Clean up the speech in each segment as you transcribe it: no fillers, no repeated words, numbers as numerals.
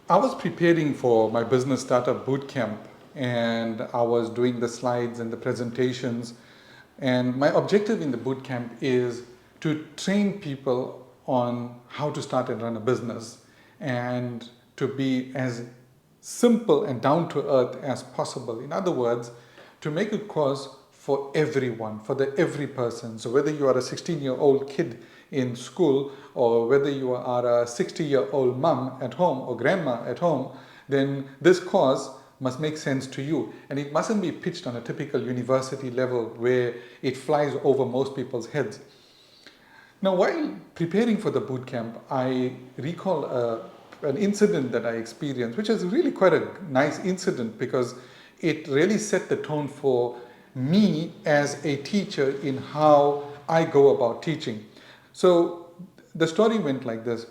I was preparing for my business startup bootcamp, and I was doing the slides and the presentations. And my objective in the bootcamp is to train people on how to start and run a business and to be as simple and down to earth as possible. In other words, to make a course for everyone, for every person. So whether you are a 16-year-old kid in school or whether you are a 60-year-old mom at home or grandma at home, then this course must make sense to you. And it mustn't be pitched on a typical university level where it flies over most people's heads. Now, while preparing for the bootcamp, I recall an incident that I experienced, which is really quite a nice incident because it really set the tone for me as a teacher in how I go about teaching. So the story went like this.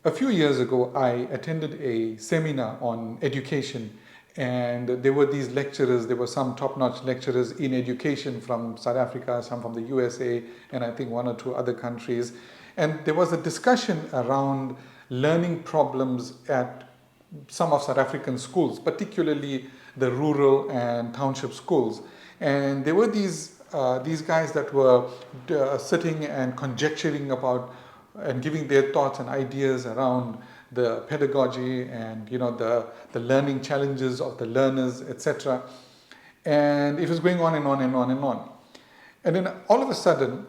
A few years ago, I attended a seminar on education, and there were these lecturers. There were some top-notch lecturers in education from South Africa, some from the USA, and I think one or two other countries. And there was a discussion around learning problems at some of South African schools, particularly the rural and township schools. And there were these guys that were sitting and conjecturing about and giving their thoughts and ideas around the pedagogy and the learning challenges of the learners, etc. And it was going on and on and on and on. And then all of a sudden,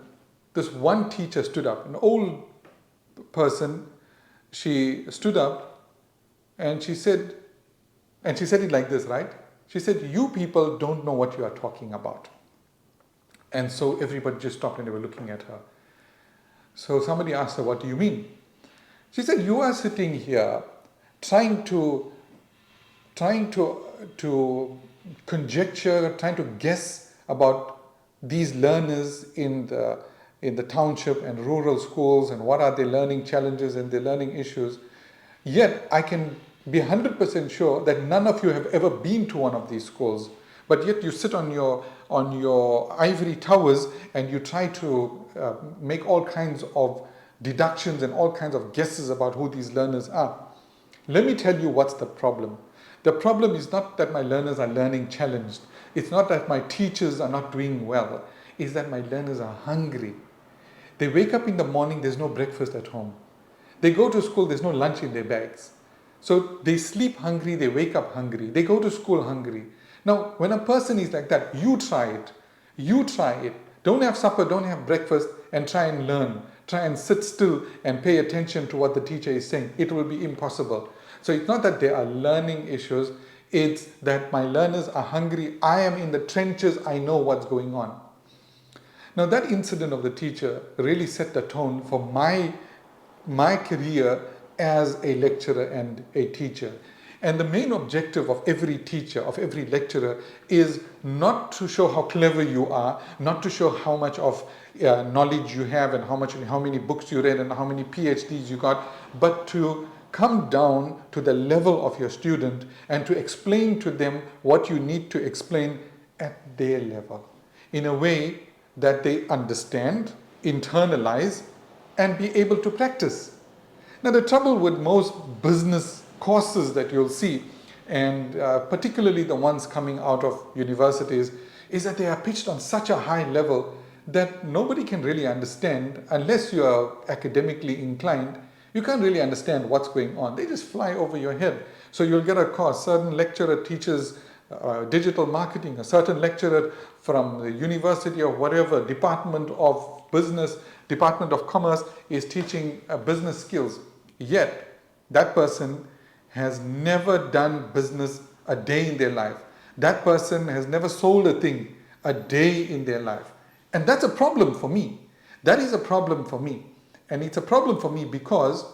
this one teacher stood up, an old person. She stood up and she said it like this, right? She said, "You people don't know what you are talking about." And so everybody just stopped and they were looking at her. So somebody asked her, "What do you mean?" She said, "You are sitting here trying to conjecture, trying to guess about these learners in the township and rural schools and what are their learning challenges and their learning issues. Yet I can be 100% sure that none of you have ever been to one of these schools. But yet you sit on your ivory towers and you try to make all kinds of deductions and all kinds of guesses about who these learners are. Let me tell you what's the problem. The problem is not that my learners are learning challenged. It's not that my teachers are not doing well. It's that my learners are hungry. They wake up in the morning, there's no breakfast at home. They go to school, there's no lunch in their bags. So they sleep hungry, they wake up hungry. They go to school hungry. Now, when a person is like that, you try it. You try it. Don't have supper, don't have breakfast, and try and learn. Try and sit still and pay attention to what the teacher is saying. It will be impossible. So it's not that there are learning issues. It's that my learners are hungry. I am in the trenches. I know what's going on. Now, that incident of the teacher really set the tone for my career as a lecturer and a teacher. And the main objective of every teacher, of every lecturer, is not to show how clever you are, not to show how much of knowledge you have and how many books you read and how many PhDs you got, but to come down to the level of your student and to explain to them what you need to explain at their level in a way that they understand, internalize, and be able to practice. Now, the trouble with most business courses that you'll see, and particularly the ones coming out of universities, is that they are pitched on such a high level that nobody can really understand unless you are academically inclined. You can't really understand what's going on. They just fly over your head. So you'll get a course. Certain lecturer teaches digital marketing. A certain lecturer from the university or whatever department of business, department of commerce is teaching business skills. Yet that person has never done business a day in their life. That person has never sold a thing a day in their life. And that's a problem for me. That is a problem for me. And it's a problem for me because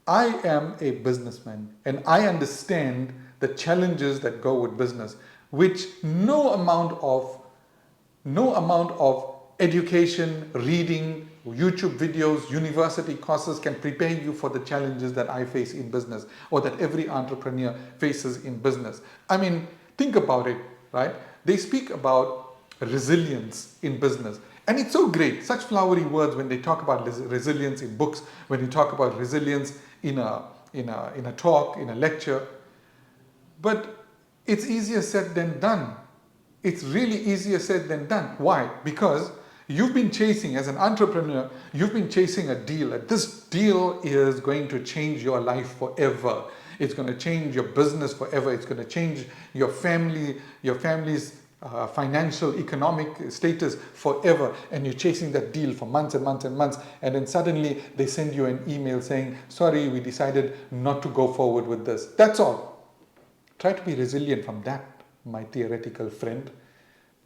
I am a businessman and I understand the challenges that go with business, which no amount of education, reading, YouTube videos, university courses can prepare you for the challenges that I face in business or that every entrepreneur faces in business. I mean, think about it, right? They speak about resilience in business. And it's so great, such flowery words when they talk about resilience in books, when you talk about resilience in a in a talk, in a lecture. But it's easier said than done. It's really easier said than done. Why? Because you've been chasing, as an entrepreneur, you've been chasing a deal. This deal is going to change your life forever. It's going to change your business forever. It's going to change your family's financial, economic status forever. And you're chasing that deal for months and months and months. And then suddenly they send you an email saying, sorry, we decided not to go forward with this. That's all. Try to be resilient from that, my theoretical friend.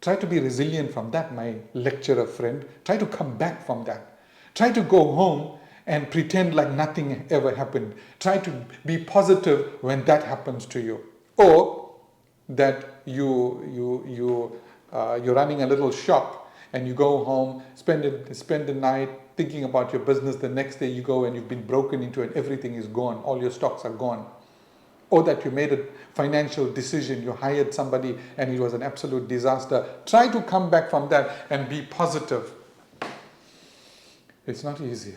Try to be resilient from that, my lecturer friend. Try to come back from that. Try to go home and pretend like nothing ever happened. Try to be positive when that happens to you. Or that you're running a little shop and you go home, spend the night thinking about your business. The next day you go and you've been broken into and everything is gone. All your stocks are gone. Or that you made a financial decision, you hired somebody and it was an absolute disaster. Try to come back from that and be positive. It's not easy.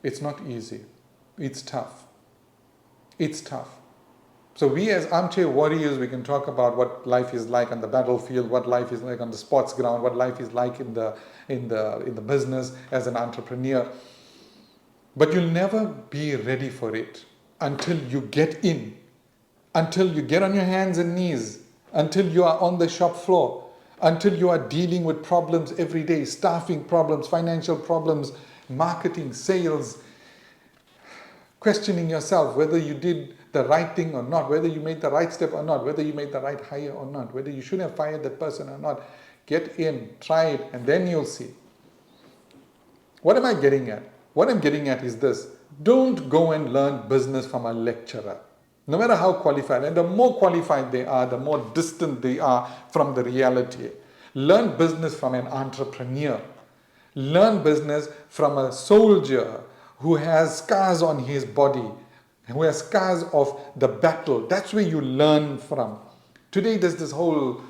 It's not easy. It's tough. It's tough. So we as armchair warriors, we can talk about what life is like on the battlefield, what life is like on the sports ground, what life is like in the business as an entrepreneur. But you'll never be ready for it until you get in, until you get on your hands and knees, until you are on the shop floor, until you are dealing with problems every day, staffing problems, financial problems, marketing, sales, questioning yourself whether you did the right thing or not, whether you made the right step or not, whether you made the right hire or not, whether you should have fired that person or not. Get in, try it, and then you'll see. What am I getting at? What I'm getting at is this. Don't go and learn business from a lecturer, no matter how qualified. And the more qualified they are, the more distant they are from the reality. Learn business from an entrepreneur. Learn business from a soldier who has scars on his body, who has scars of the battle. That's where you learn from. Today there's this whole,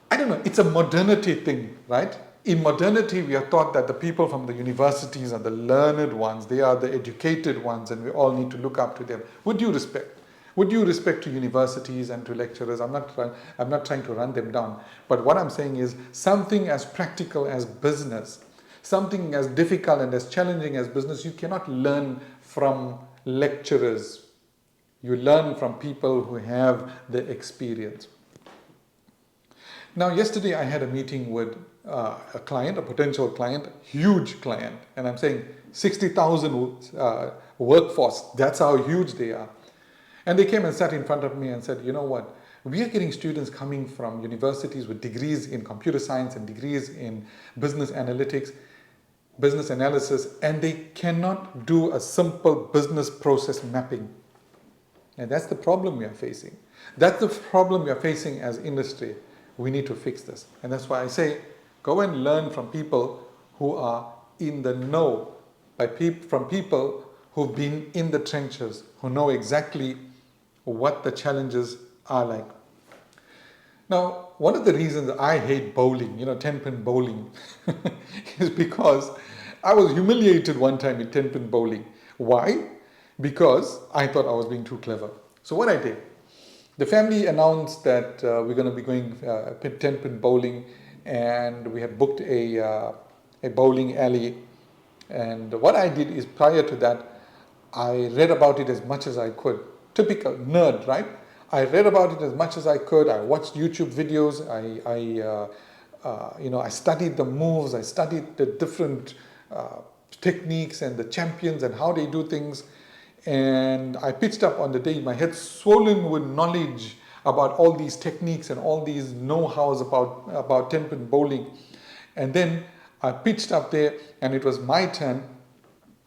I don't know, it's a modernity thing, right? In modernity, we are taught that the people from the universities are the learned ones, they are the educated ones, and we all need to look up to them. With due respect. With due respect to universities and to lecturers, I'm not trying to run them down. But what I'm saying is something as practical as business, something as difficult and as challenging as business, you cannot learn from lecturers. You learn from people who have the experience. Now, yesterday I had a meeting with a client, a potential client, huge client, and I'm saying 60,000 workforce. That's how huge they are. And they came and sat in front of me and said, you know what, we are getting students coming from universities with degrees in computer science and degrees in business analytics, business analysis, and they cannot do a simple business process mapping. And that's the problem we are facing. That's the problem we are facing as industry. We need to fix this. And that's why I say, go and learn from people who are in the know, from people who've been in the trenches, who know exactly what the challenges are like. Now, one of the reasons I hate bowling, 10-pin bowling, is because I was humiliated one time in 10-pin bowling. Why? Because I thought I was being too clever. So what I did, the family announced that we're going to be going 10-pin bowling, and we had booked a bowling alley. And what I did is, prior to that, I read about it as much as I could. Typical nerd, right? I read about it as much as I could. I watched YouTube videos. I studied the moves. I studied the different techniques and the champions and how they do things. And I pitched up on the day, my head swollen with knowledge about all these techniques and all these know-hows about 10-pin bowling. And then I pitched up there, and it was my turn,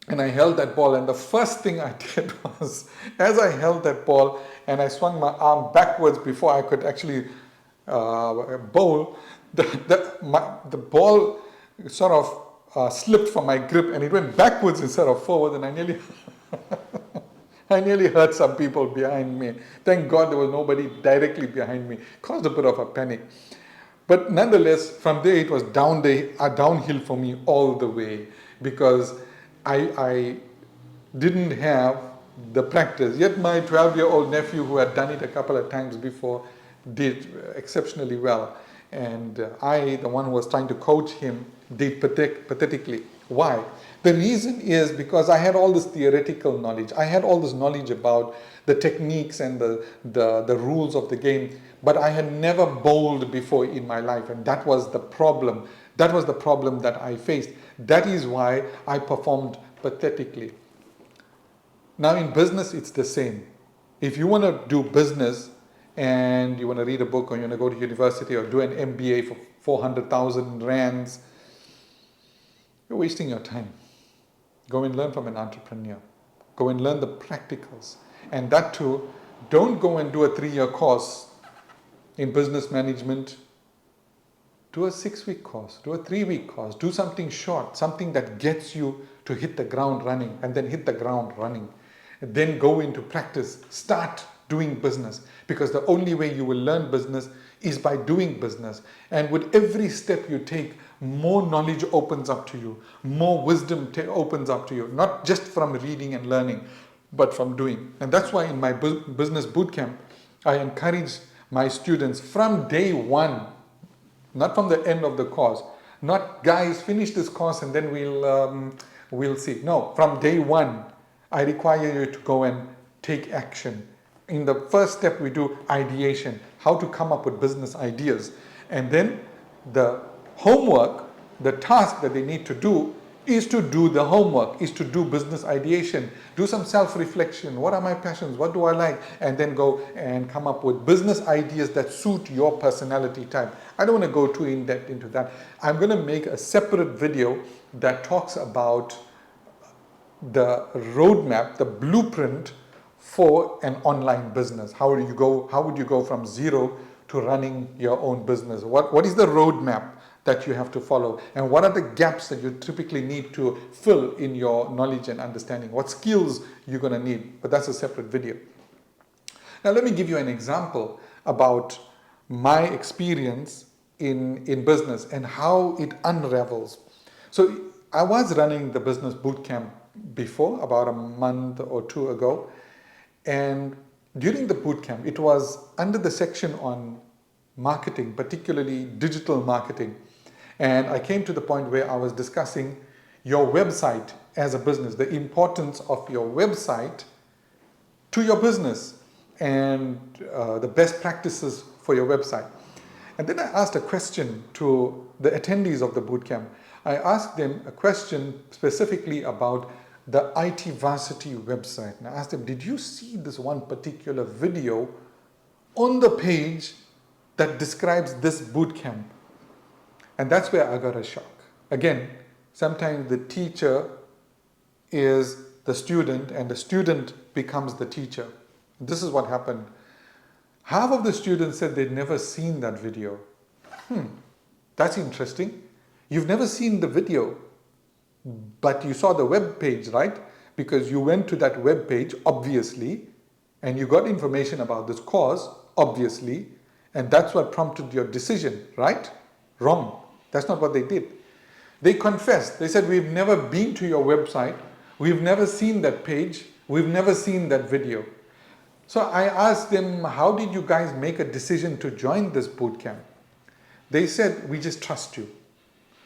and I held that ball. And the first thing I did was, as I held that ball and I swung my arm backwards before I could actually bowl, the ball sort of slipped from my grip, and it went backwards instead of forward, and I nearly hurt some people behind me. Thank God there was nobody directly behind me. Caused a bit of a panic. But nonetheless, from there it was downhill for me all the way, because I didn't have the practice. Yet my 12-year-old nephew, who had done it a couple of times before, did exceptionally well. And I, the one who was trying to coach him, did pathetically. Why? The reason is because I had all this theoretical knowledge. I had all this knowledge about the techniques and the rules of the game, but I had never bowled before in my life, and that was the problem. That was the problem that I faced. That is why I performed pathetically. Now in business, it's the same. If you want to do business and you want to read a book, or you want to go to university or do an MBA for 400,000 rands, you're wasting your time. Go and learn from an entrepreneur. Go and learn the practicals. And that too, don't go and do a 3-year course in business management. Do a 6-week course, do a 3-week course, do something short, something that gets you to hit the ground running, and then hit the ground running. And then go into practice, start doing business, because the only way you will learn business is by doing business. And with every step you take, more knowledge opens up to you, more wisdom opens up to you, not just from reading and learning, but from doing. And that's why in my business bootcamp, I encourage my students from day one, not from the end of the course, not guys finish this course and then we'll see. No, from day one, I require you to go and take action. In the first step, we do ideation, how to come up with business ideas. And then the homework, the task that they need to do is to do the homework, is to do business ideation, do some self-reflection. What are my passions? What do I like? And then go and come up with business ideas that suit your personality type. I don't want to go too in depth into that. I'm going to make a separate video that talks about the roadmap, the blueprint for an online business. How would you go from zero to running your own business? What is the roadmap that you have to follow, and what are the gaps that you typically need to fill in your knowledge and understanding? What skills you're going to need? But that's a separate video. Now let me give you an example about my experience in business and how it unravels. So I was running the business bootcamp before, about a month or two ago, and during the bootcamp it was under the section on marketing, particularly digital marketing. And I came to the point where I was discussing your website as a business, the importance of your website to your business, and the best practices for your website. And then I asked a question to the attendees of the bootcamp. I asked them a question specifically about the IT Varsity website. And I asked them, did you see this one particular video on the page that describes this bootcamp? And that's where I got a shock. Again, sometimes the teacher is the student and the student becomes the teacher. This is what happened. Half of the students said they'd never seen that video. That's interesting. You've never seen the video, but you saw the web page, right? Because you went to that web page, obviously, and you got information about this course, obviously, and that's what prompted your decision, right? Wrong. That's not what they did. They confessed. They said, we've never been to your website. We've never seen that page. We've never seen that video. So I asked them, how did you guys make a decision to join this bootcamp? They said, we just trust you.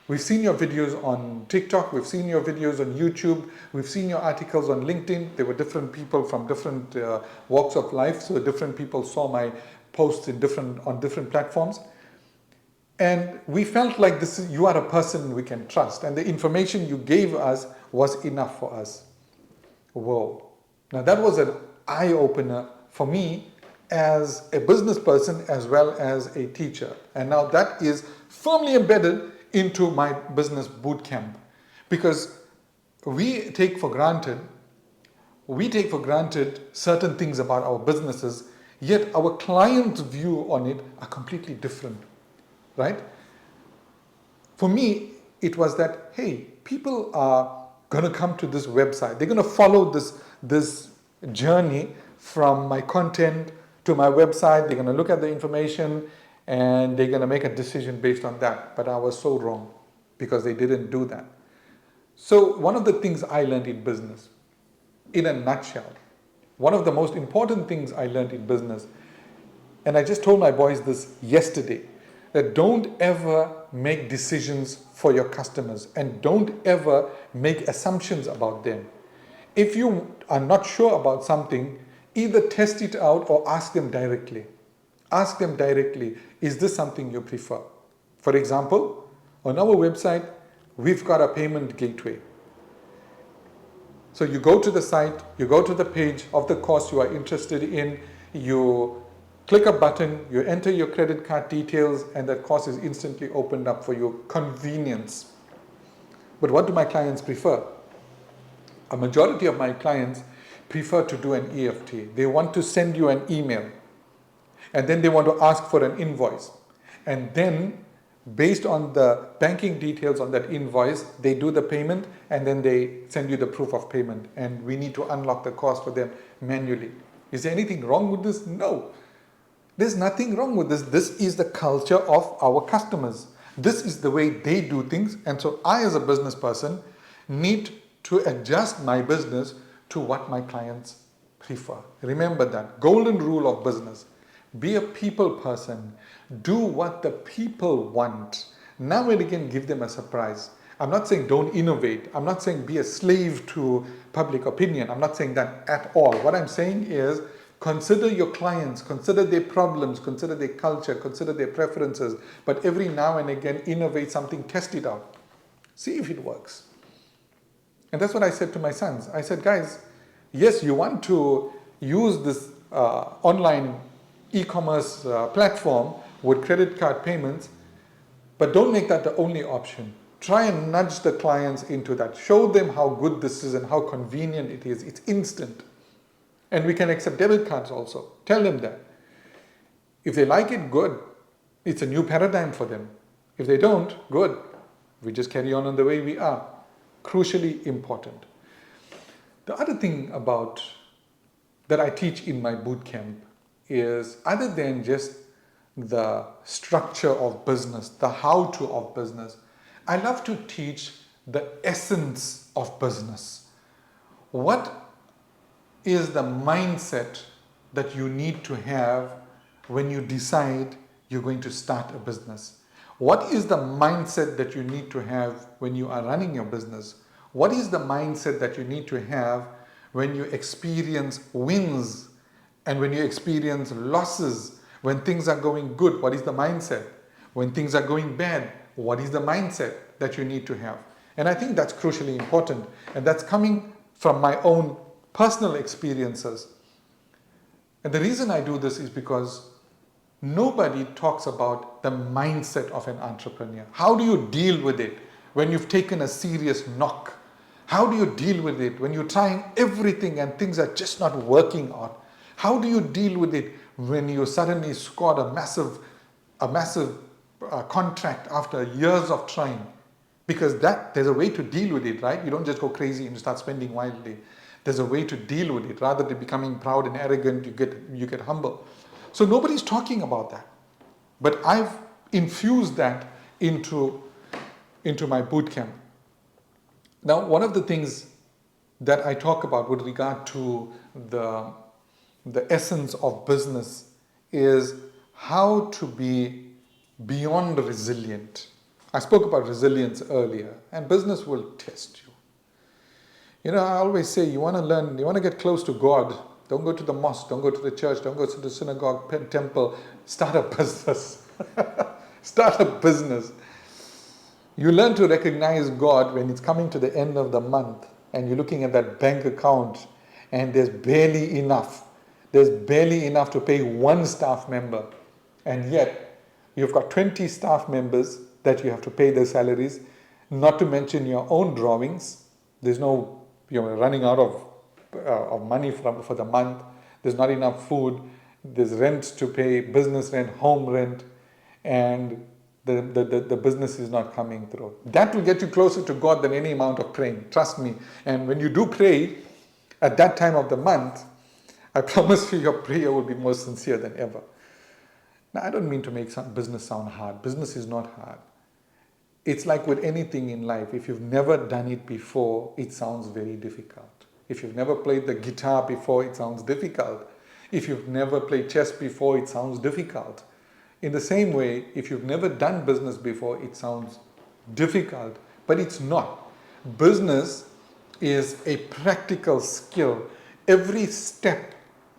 We've seen your videos on TikTok. We've seen your videos on YouTube. We've seen your articles on LinkedIn. There were different people from different walks of life. So different people saw my posts on different platforms. And we felt like you are a person we can trust. And the information you gave us was enough for us. Whoa. Now that was an eye-opener for me as a business person as well as a teacher. And now that is firmly embedded into my business bootcamp. Because we take for granted certain things about our businesses, yet our client's view on it are completely different. Right? For me, it was that, hey, people are going to come to this website. They're going to follow this journey from my content to my website. They're going to look at the information and they're going to make a decision based on that. But I was so wrong because they didn't do that. So one of the things I learned in business, in a nutshell, one of the most important things I learned in business, and I just told my boys this yesterday, that don't ever make decisions for your customers and don't ever make assumptions about them. If you are not sure about something, either test it out or ask them directly. Ask them directly, is this something you prefer? For example, on our website, we've got a payment gateway. So you go to the site, you go to the page of the course you are interested in, you click a button, you enter your credit card details, and that course is instantly opened up for your convenience. But what do my clients prefer? A majority of my clients prefer to do an EFT. They want to send you an email, and then they want to ask for an invoice. And then, based on the banking details on that invoice, they do the payment, and then they send you the proof of payment. And we need to unlock the course for them manually. Is there anything wrong with this? No. There's nothing wrong with this. This is the culture of our customers. This is the way they do things. And so I, as a business person, need to adjust my business to what my clients prefer. Remember that golden rule of business. Be a people person. Do what the people want. Now and again, give them a surprise. I'm not saying don't innovate. I'm not saying be a slave to public opinion. I'm not saying that at all. What I'm saying is consider your clients, consider their problems, consider their culture, consider their preferences, but every now and again, innovate something, test it out. See if it works. And that's what I said to my sons. I said, guys, yes, you want to use this online e-commerce platform with credit card payments, but don't make that the only option. Try and nudge the clients into that. Show them how good this is and how convenient it is. It's instant. And we can accept debit cards also. Tell them that. If they like it, good. It's a new paradigm for them. If they don't, good. We just carry on the way we are. Crucially important. The other thing about that I teach in my bootcamp is, other than just the structure of business, the how-to of business, I love to teach the essence of business. What is the mindset that you need to have when you decide you're going to start a business? What is the mindset that you need to have when you are running your business? What is the mindset that you need to have when you experience wins and when you experience losses? When things are going good, what is the mindset? When things are going bad, what is the mindset that you need to have? And I think that's crucially important. And that's coming from my own personal experiences. And the reason I do this is because nobody talks about the mindset of an entrepreneur. How do you deal with it when you've taken a serious knock? How do you deal with it when you're trying everything and things are just not working out? How do you deal with it when you suddenly scored a massive contract after years of trying? Because there's a way to deal with it, right? You don't just go crazy and start spending wildly. There's a way to deal with it. Rather than becoming proud and arrogant, you get humble. So nobody's talking about that. But I've infused that into my bootcamp. Now, one of the things that I talk about with regard to the essence of business is how to be beyond resilient. I spoke about resilience earlier, and business will test you. You know, I always say, you want to learn, you want to get close to God, don't go to the mosque, don't go to the church, don't go to the synagogue, temple, start a business. Start a business. You learn to recognize God when it's coming to the end of the month and you're looking at that bank account and there's barely enough. There's barely enough to pay one staff member. And yet, you've got 20 staff members that you have to pay their salaries, not to mention your own drawings. There's no, you're running out of money for the month. There's not enough food. There's rent to pay, business rent, home rent, and the business is not coming through. That will get you closer to God than any amount of praying. Trust me. And when you do pray at that time of the month, I promise you your prayer will be more sincere than ever. Now, I don't mean to make business sound hard. Business is not hard. It's like with anything in life. If you've never done it before, it sounds very difficult. If you've never played the guitar before, it sounds difficult. If you've never played chess before, it sounds difficult. In the same way, if you've never done business before, it sounds difficult, but it's not. Business is a practical skill. Every step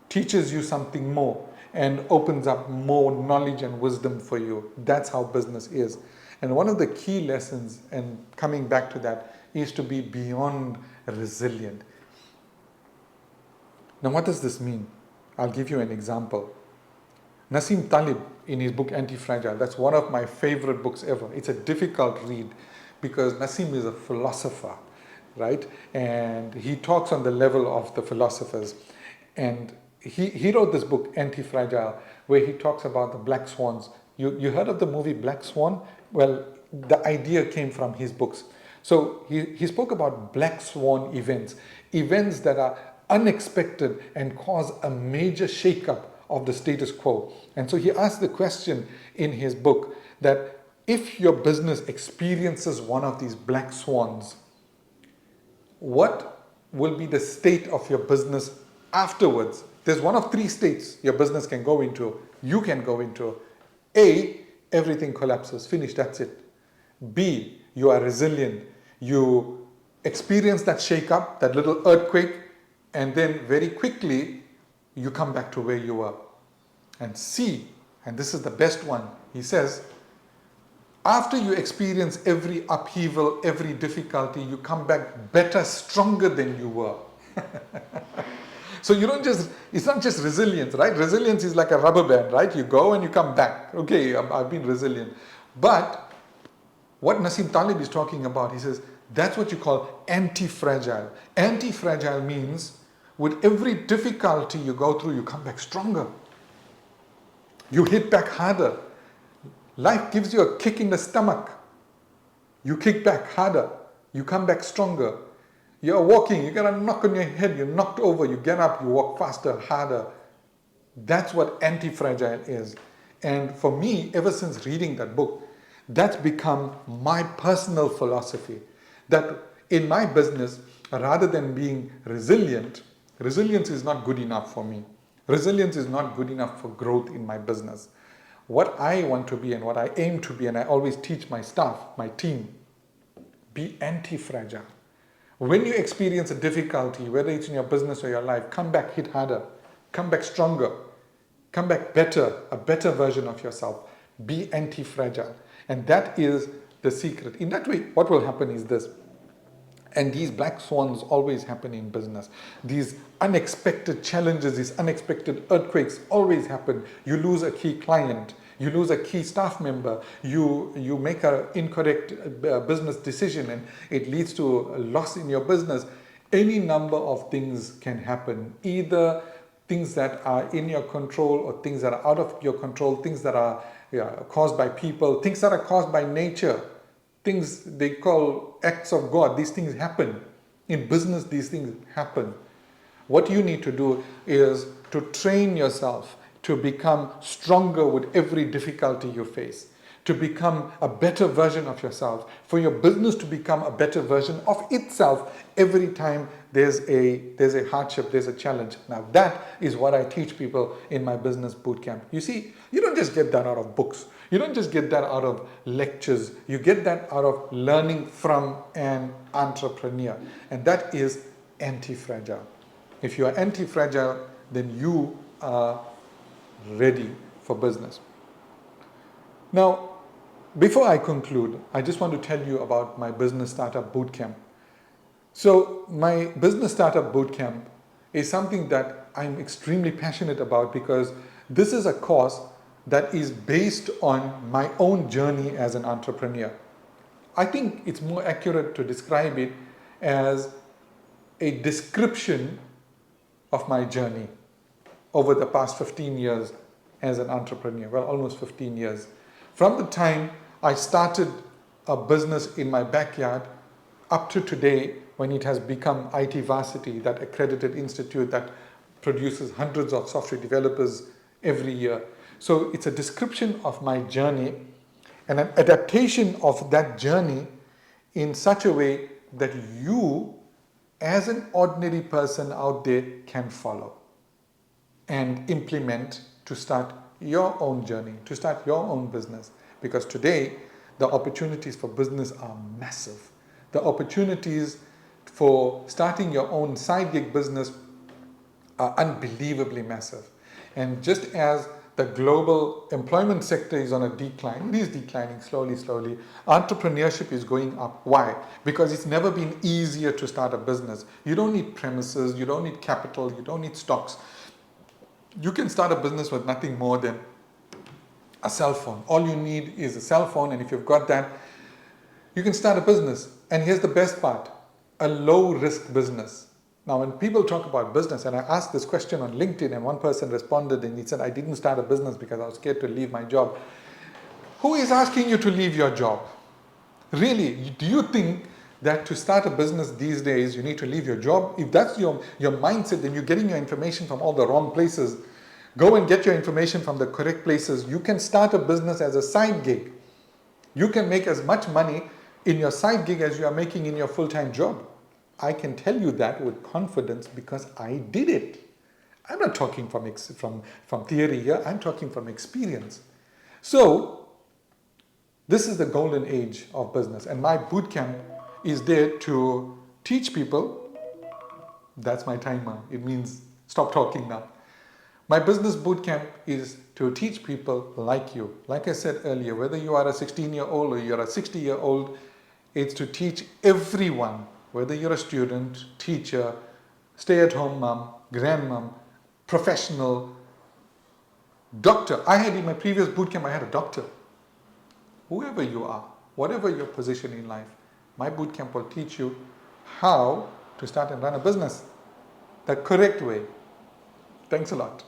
teaches you something more and opens up more knowledge and wisdom for you. That's how business is. And one of the key lessons, and coming back to that, is to be beyond resilient. Now, what does this mean? I'll give you an example. Nassim Taleb, in his book Antifragile, that's one of my favorite books ever. It's a difficult read because Nassim is a philosopher, right? And he talks on the level of the philosophers. And he wrote this book, Antifragile, where he talks about the black swans. You heard of the movie Black Swan? Well, the idea came from his books. So he spoke about black swan events that are unexpected and cause a major shakeup of the status quo. And so he asked the question in his book that if your business experiences one of these black swans, what will be the state of your business afterwards? There's one of three states your business can go into, you can go into. A, everything collapses, finish, that's it. B, you are resilient. You experience that shake-up, that little earthquake, and then very quickly you come back to where you were. And C, and this is the best one, he says, after you experience every upheaval, every difficulty, you come back better, stronger than you were. So you don't just, it's not just resilience, right? Resilience is like a rubber band, right? You go and you come back. Okay, I've been resilient. But what Nassim Taleb is talking about, he says, that's what you call anti-fragile. Anti-fragile means with every difficulty you go through, you come back stronger. You hit back harder. Life gives you a kick in the stomach. You kick back harder. You come back stronger. You're walking, you get a knock on your head, you're knocked over, you get up, you walk faster, harder. That's what anti-fragile is. And for me, ever since reading that book, that's become my personal philosophy. That in my business, rather than being resilient, resilience is not good enough for me. Resilience is not good enough for growth in my business. What I want to be and what I aim to be, and I always teach my staff, my team, be anti-fragile. When you experience a difficulty, whether it's in your business or your life, come back, hit harder, come back stronger, come back better, a better version of yourself. Be anti-fragile. And that is the secret. In that way, what will happen is this. And these black swans always happen in business. These unexpected challenges, these unexpected earthquakes always happen. You lose a key client. You lose a key staff member. You make an incorrect business decision and it leads to a loss in your business. Any number of things can happen. Either things that are in your control or things that are out of your control, things that are caused by people, things that are caused by nature. Things they call acts of God. These things happen. In business, these things happen. What you need to do is to train yourself to become stronger with every difficulty you face, to become a better version of yourself, for your business to become a better version of itself every time there's a hardship, there's a challenge. Now that is what I teach people in my business bootcamp. You see, you don't just get that out of books. You don't just get that out of lectures. You get that out of learning from an entrepreneur. And that is anti-fragile. If you are anti-fragile, then you are ready for business. Now, before I conclude, I just want to tell you about my business startup bootcamp. So my business startup bootcamp is something that I'm extremely passionate about because this is a course that is based on my own journey as an entrepreneur. I think it's more accurate to describe it as a description of my journey over the past 15 years as an entrepreneur, well, almost 15 years. From the time I started a business in my backyard up to today when it has become IT Varsity, that accredited institute that produces hundreds of software developers every year. So it's a description of my journey and an adaptation of that journey in such a way that you as an ordinary person out there can follow and implement to start your own journey, to start your own business. Because today, the opportunities for business are massive. The opportunities for starting your own side gig business are unbelievably massive. And just as the global employment sector is on a decline, it is declining slowly, slowly. Entrepreneurship is going up. Why? Because it's never been easier to start a business. You don't need premises, you don't need capital, you don't need stocks. You can start a business with nothing more than a cell phone. All you need is a cell phone, and if you've got that, you can start a business. And here's the best part, a low risk business. Now, when people talk about business, and I asked this question on LinkedIn, and one person responded and he said, I didn't start a business because I was scared to leave my job. Who is asking you to leave your job? Really, do you think that to start a business these days, you need to leave your job? If that's your mindset, then you're getting your information from all the wrong places. Go and get your information from the correct places. You can start a business as a side gig. You can make as much money in your side gig as you are making in your full-time job. I can tell you that with confidence because I did it. I'm not talking from theory here, I'm talking from experience. So, this is the golden age of business, and my bootcamp is there to teach people. That's my timer. It means stop talking now. My business bootcamp is to teach people like you. Like I said earlier, whether you are a 16-year-old or you're a 60-year-old, it's to teach everyone, whether you're a student, teacher, stay-at-home mom, grandmom, professional, doctor. I had in my previous bootcamp, I had a doctor. Whoever you are, whatever your position in life, my bootcamp will teach you how to start and run a business the correct way. Thanks a lot.